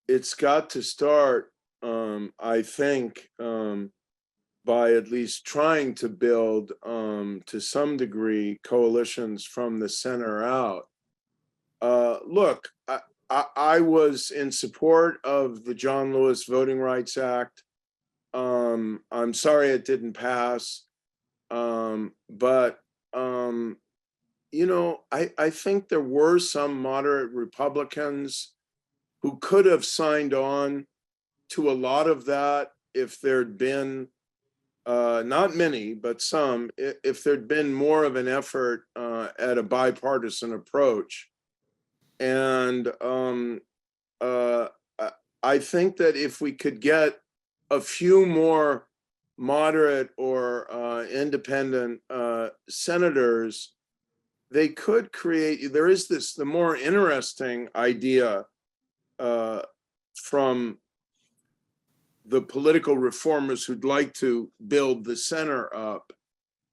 it's got to start, I think, by at least trying to build, to some degree, coalitions from the center out. Look, I was in support of the John Lewis Voting Rights Act. I'm sorry it didn't pass, but I think there were some moderate Republicans who could have signed on to a lot of that if there'd been, not many, but some, if there'd been more of an effort at a bipartisan approach. And I think that if we could get a few more moderate or independent senators, they could create, there is this, the more interesting idea from the political reformers who'd like to build the center up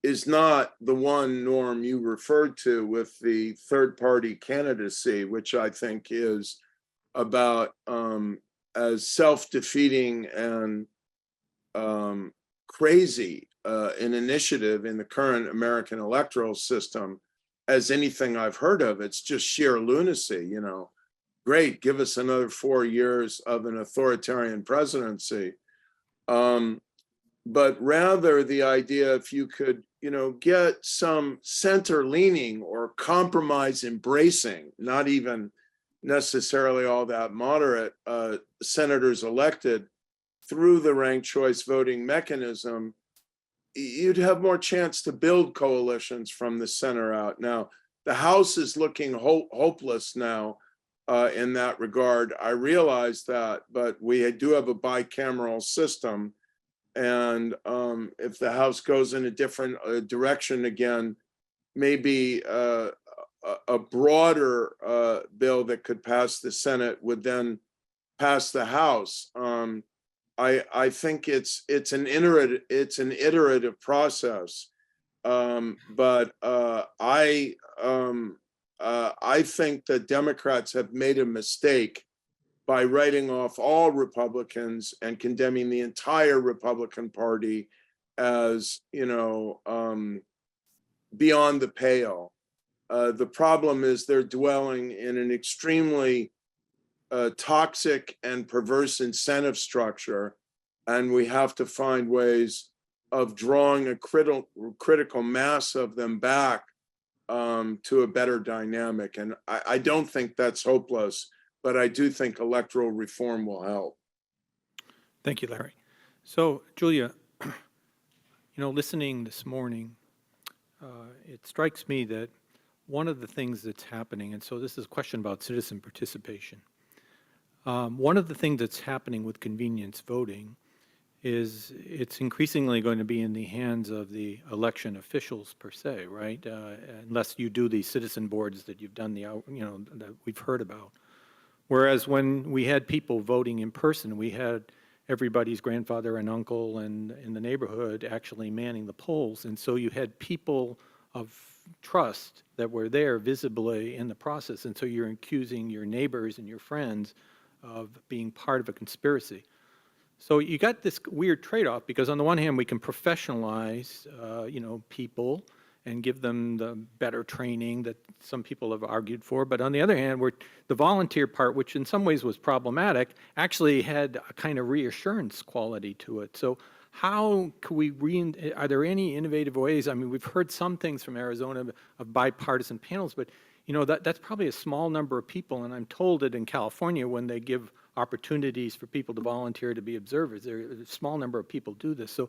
is not the one, Norm, you referred to with the third party candidacy, which I think is about as self-defeating and crazy an initiative in the current American electoral system as anything I've heard of. It's just sheer lunacy, you know. Great, give us another 4 years of an authoritarian presidency. But rather the idea, if you could, get some center leaning or compromise embracing, not even necessarily all that moderate senators elected through the ranked choice voting mechanism, you'd have more chance to build coalitions from the center out. Now, the House is looking hopeless now in that regard. I realize that, but we do have a bicameral system. And if the House goes in a different direction again, maybe a broader bill that could pass the Senate would then pass the House. I think it's an iterative process. But I think that Democrats have made a mistake by writing off all Republicans and condemning the entire Republican Party as, beyond the pale. The problem is they're dwelling in an extremely toxic and perverse incentive structure, and we have to find ways of drawing a critical mass of them back to a better dynamic. And I don't think that's hopeless, but I do think electoral reform will help. Thank you, Larry. So, Julia, listening this morning, it strikes me that one of the things that's happening, and so this is a question about citizen participation. One of the things that's happening with convenience voting is it's increasingly going to be in the hands of the election officials per se, right? Unless you do these citizen boards that you've done that we've heard about. Whereas when we had people voting in person, we had everybody's grandfather and uncle and in the neighborhood actually manning the polls. And so you had people of trust that were there visibly in the process. And so you're accusing your neighbors and your friends of being part of a conspiracy. So you got this weird trade-off because on the one hand, we can professionalize, people and give them the better training that some people have argued for. But on the other hand, the volunteer part, which in some ways was problematic, actually had a kind of reassurance quality to it. So how can we are there any innovative ways? I mean, we've heard some things from Arizona of bipartisan panels, but that's probably a small number of people. And I'm told that in California, when they give opportunities for people to volunteer to be observers, a small number of people do this. So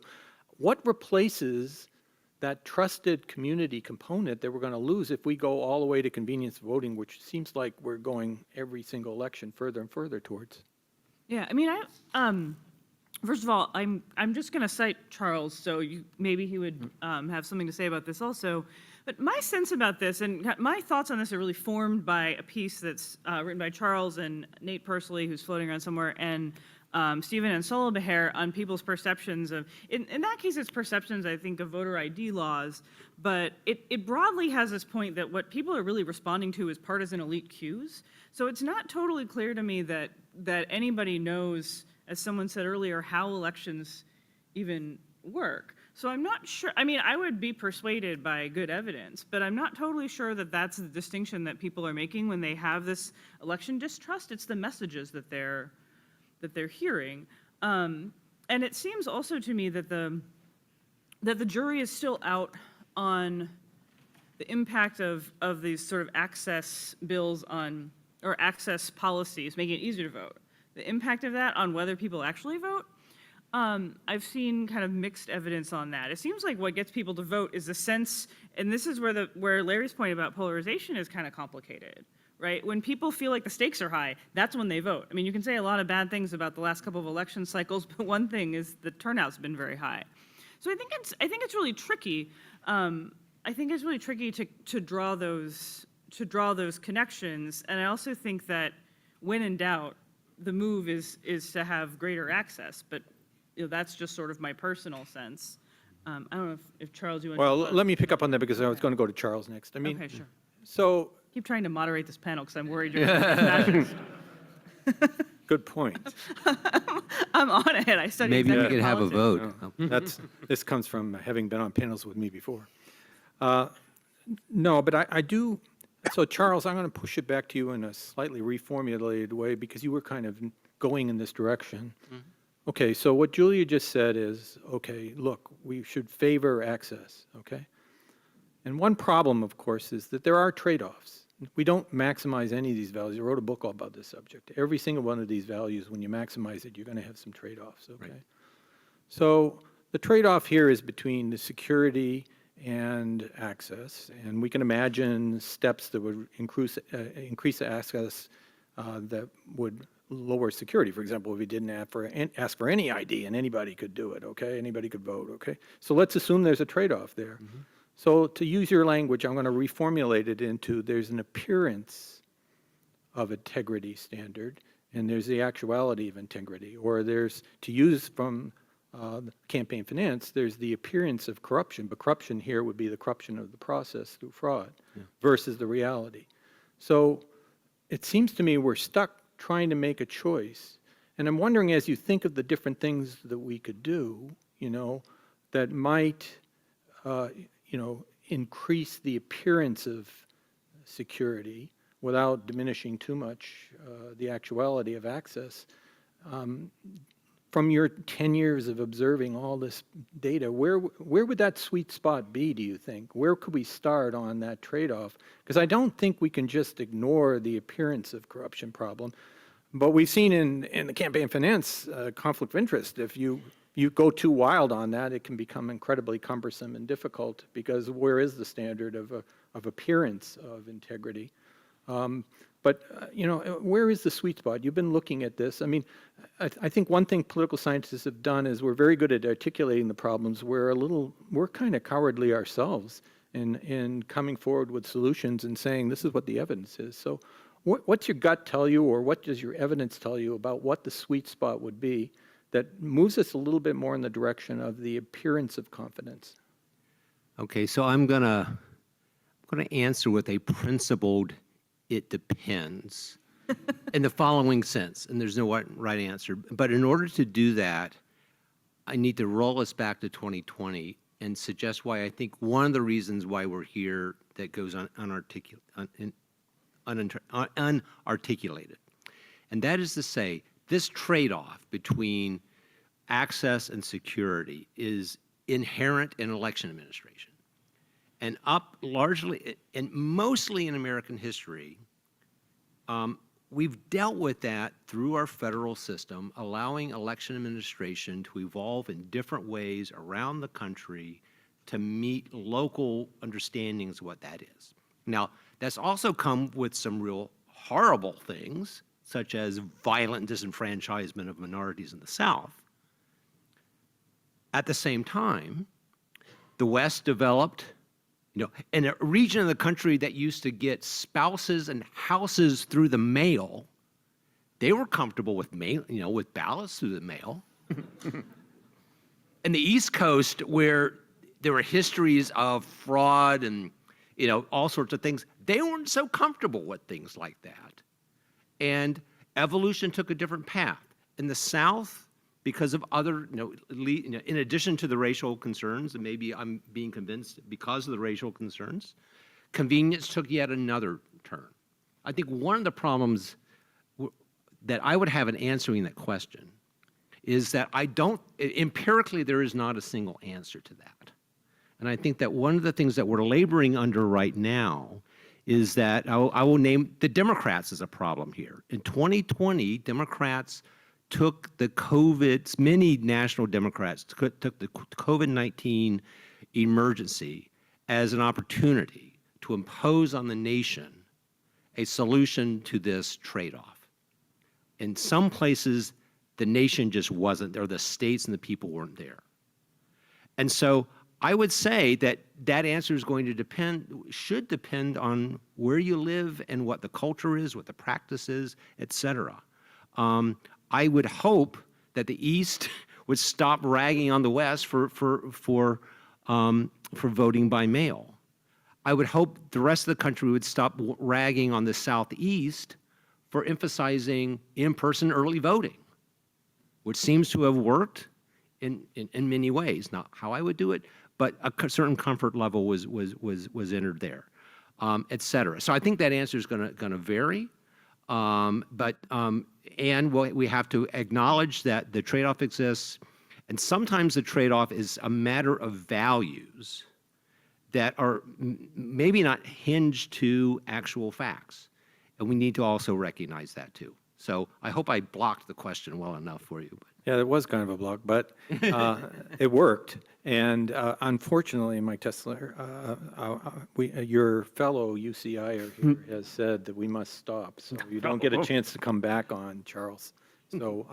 what replaces that trusted community component that we're going to lose if we go all the way to convenience voting, which seems like we're going every single election further and further towards? Yeah, I mean, first of all, I'm just going to cite Charles, so maybe he would have something to say about this also. But my sense about this, and my thoughts on this are really formed by a piece that's written by Charles and Nate Pursley, who's floating around somewhere, and Stephen and Mosbacher on people's perceptions of, in that case, it's perceptions, I think, of voter ID laws, but it broadly has this point that what people are really responding to is partisan elite cues. So it's not totally clear to me that anybody knows, as someone said earlier, how elections even work. So I'm not sure, I mean, I would be persuaded by good evidence, but I'm not totally sure that that's the distinction that people are making when they have this election distrust. It's the messages that they're hearing. And it seems also to me that the jury is still out on the impact of these sort of access bills or access policies, making it easier to vote. The impact of that on whether people actually vote. I've seen kind of mixed evidence on that. It seems like what gets people to vote is the sense, and this is where Larry's point about polarization is kind of complicated, right? When people feel like the stakes are high, that's when they vote. I mean, you can say a lot of bad things about the last couple of election cycles, but one thing is the turnout's been very high. So I think it's really tricky. I think it's really tricky to draw those connections, and I also think that when in doubt, the move is to have greater access, but that's just sort of my personal sense. I don't know if Charles, you want to... Well, let me pick up on that because I was going to go to Charles next. I mean, okay, sure. So... Keep trying to moderate this panel because I'm worried you're going to Good point. I'm on it. I studied Maybe we executive could have a politics. vote. This comes from having been on panels with me before. No, but I do. So Charles, I'm going to push it back to you in a slightly reformulated way because you were kind of going in this direction. Mm-hmm. Okay, so what Julia just said is, okay, look, we should favor access, okay? And one problem, of course, is that there are trade-offs. We don't maximize any of these values. I wrote a book all about this subject. Every single one of these values, when you maximize it, you're going to have some trade-offs, okay? Right. So the trade-off here is between the security and access, and we can imagine steps that would increase access that would lower security. For example, if we didn't ask for any ID and anybody could do it, okay? Anybody could vote, okay? So let's assume there's a trade-off there. So to use your language, I'm going to reformulate it into there's an appearance of integrity standard and there's the actuality of integrity. Or there's, to use from campaign finance, there's the appearance of corruption, but corruption here would be the corruption of the process through fraud versus the reality. So it seems to me we're stuck trying to make a choice. And I'm wondering, as you think of the different things that we could do, you know, that might, you know, increase the appearance of security without diminishing too much the actuality of access. From your 10 years of observing all this data, where would that sweet spot be, do you think? Where could we start on that trade-off? Because I don't think we can just ignore the appearance of corruption problem. But we've seen in the campaign finance conflict of interest, if you go too wild on that, it can become incredibly cumbersome and difficult because where is the standard of appearance of integrity? You know, where is the sweet spot? You've been looking at this. I mean, I think one thing political scientists have done is we're very good at articulating the problems. We're kind of cowardly ourselves in coming forward with solutions and saying this is what the evidence is. So what's your gut tell you, or what does your evidence tell you about what the sweet spot would be that moves us a little bit more in the direction of the appearance of confidence? Okay, so I'm gonna answer with a principled "it depends" in the following sense, and there's no right answer. But in order to do that, I need to roll us back to 2020 and suggest why I think one of the reasons why we're here that goes unarticulated. And that is to say, this trade-off between access and security is inherent in election administration. And largely, and mostly in American history, we've dealt with that through our federal system, allowing election administration to evolve in different ways around the country to meet local understandings of what that is. Now, that's also come with some real horrible things, such as violent disenfranchisement of minorities in the South. At the same time, the West developed, you know, in a region of the country that used to get spouses and houses through the mail, they were comfortable with mail, you know, with ballots through the mail. In the East Coast, where there were histories of fraud and, you know, all sorts of things, they weren't so comfortable with things like that. And evolution took a different path. In the South, because of other, in addition to the racial concerns, and maybe I'm being convinced because of the racial concerns, convenience took yet another turn. I think one of the problems that I would have in answering that question is that empirically there is not a single answer to that. And I think that one of the things that we're laboring under right now is that, I will name the Democrats as a problem here. In 2020, Democrats took many national Democrats took the COVID-19 emergency as an opportunity to impose on the nation a solution to this trade-off. In some places, the nation just wasn't there, the states and the people weren't there. And so I would say that that answer is going to should depend on where you live and what the culture is, what the practice is, et cetera. I would hope that the East would stop ragging on the West for voting by mail. I would hope the rest of the country would stop ragging on the Southeast for emphasizing in-person early voting, which seems to have worked in many ways. Not how I would do it, but a certain comfort level was entered there, et cetera. So I think that answer is going to vary. And we have to acknowledge that the trade-off exists, and sometimes the trade-off is a matter of values that are maybe not hinged to actual facts, and we need to also recognize that too. So I hope I blocked the question well enough for you. Yeah, it was kind of a block, but it worked. And unfortunately, Mike Tesler, your fellow UCIer here has said that we must stop, so you don't get a chance to come back on, Charles. So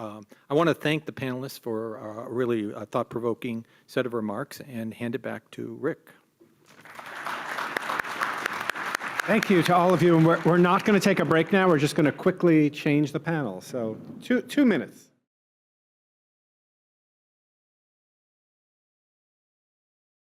I want to thank the panelists for a really thought-provoking set of remarks and hand it back to Rick. Thank you to all of you. And we're not going to take a break now. We're just going to quickly change the panel. So 2 minutes.